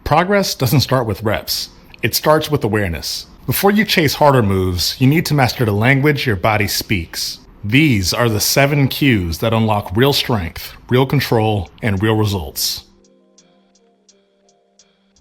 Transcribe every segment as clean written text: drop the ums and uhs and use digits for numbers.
Progress doesn't start with reps. It starts with awareness. Before you chase harder moves, you need to master the language your body speaks. These are the 7 cues that unlock real strength, real control, and real results.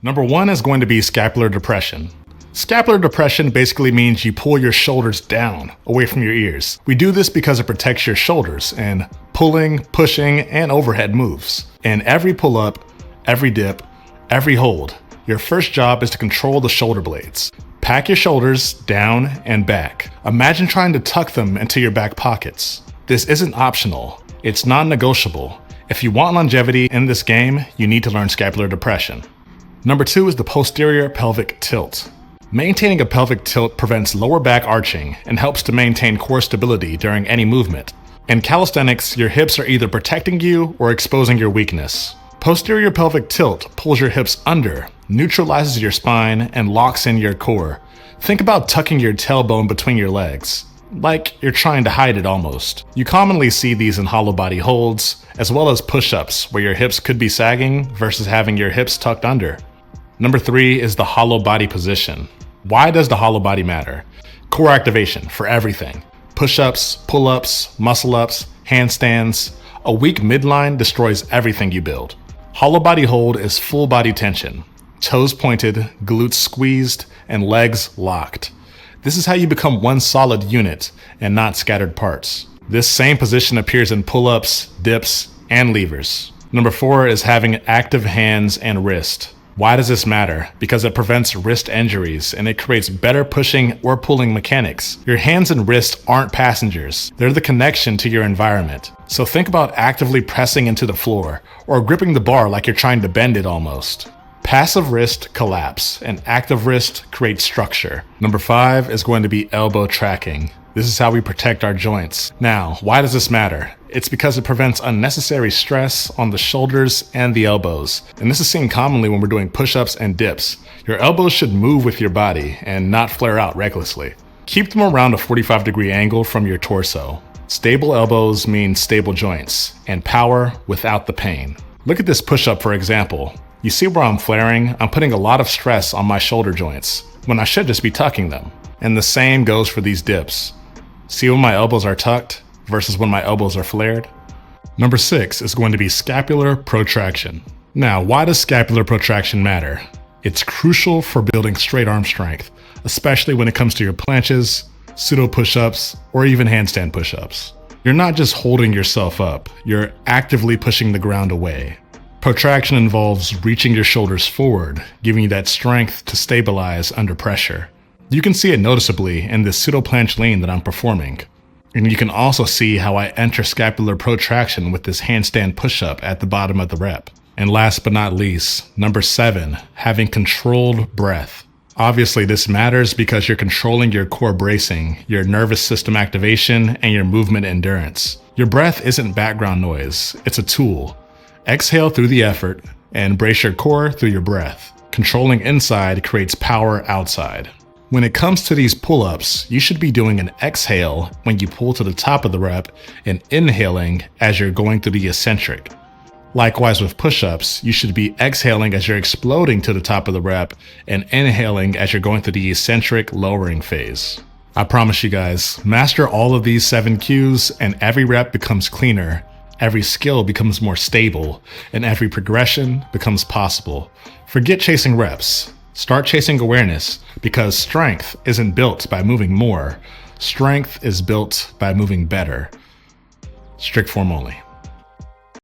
Number 1 is going to be scapular depression. Scapular depression basically means you pull your shoulders down, away from your ears. We do this because it protects your shoulders in pulling, pushing, and overhead moves. In every pull-up, every dip, every hold, your first job is to control the shoulder blades. Pack your shoulders down and back. Imagine trying to tuck them into your back pockets. This isn't optional. It's non-negotiable. If you want longevity in this game, you need to learn scapular depression. Number 2 is the posterior pelvic tilt. Maintaining a pelvic tilt prevents lower back arching and helps to maintain core stability during any movement. In calisthenics, your hips are either protecting you or exposing your weakness. Posterior pelvic tilt pulls your hips under, neutralizes your spine, and locks in your core. Think about tucking your tailbone between your legs, like you're trying to hide it almost. You commonly see these in hollow body holds, as well as push-ups where your hips could be sagging versus having your hips tucked under. Number 3 is the hollow body position. Why does the hollow body matter? Core activation for everything. Push-ups, pull-ups, muscle-ups, handstands. A weak midline destroys everything you build. Hollow body hold is full body tension. Toes pointed, glutes squeezed, and legs locked. This is how you become one solid unit and not scattered parts. This same position appears in pull-ups, dips, and levers. Number 4 is having active hands and wrist. Why does this matter? Because it prevents wrist injuries and it creates better pushing or pulling mechanics. Your hands and wrists aren't passengers. They're the connection to your environment. So think about actively pressing into the floor or gripping the bar like you're trying to bend it almost. Passive wrist collapse and active wrist creates structure. Number 5 is going to be elbow tracking. This is how we protect our joints. Now, why does this matter? It's because it prevents unnecessary stress on the shoulders and the elbows. And this is seen commonly when we're doing push-ups and dips. Your elbows should move with your body and not flare out recklessly. Keep them around a 45-degree angle from your torso. Stable elbows mean stable joints and power without the pain. Look at this push-up for example. You see where I'm flaring? I'm putting a lot of stress on my shoulder joints when I should just be tucking them. And the same goes for these dips. See when my elbows are tucked versus when my elbows are flared? Number 6 is going to be scapular protraction. Now, why does scapular protraction matter? It's crucial for building straight arm strength, especially when it comes to your planches, pseudo push-ups, or even handstand push-ups. You're not just holding yourself up, you're actively pushing the ground away. Protraction involves reaching your shoulders forward, giving you that strength to stabilize under pressure. You can see it noticeably in this pseudo planche lean that I'm performing. And you can also see how I enter scapular protraction with this handstand push-up at the bottom of the rep. And last but not least, number 7, having controlled breath. Obviously this matters because you're controlling your core bracing, your nervous system activation, and your movement endurance. Your breath isn't background noise, it's a tool. Exhale through the effort and brace your core through your breath. Controlling inside creates power outside. When it comes to these pull-ups, you should be doing an exhale when you pull to the top of the rep and inhaling as you're going through the eccentric. Likewise with push-ups, you should be exhaling as you're exploding to the top of the rep and inhaling as you're going through the eccentric lowering phase. I promise you guys, master all of these 7 cues and every rep becomes cleaner, every skill becomes more stable, and every progression becomes possible. Forget chasing reps. Start chasing awareness because strength isn't built by moving more. Strength is built by moving better. Strict form only.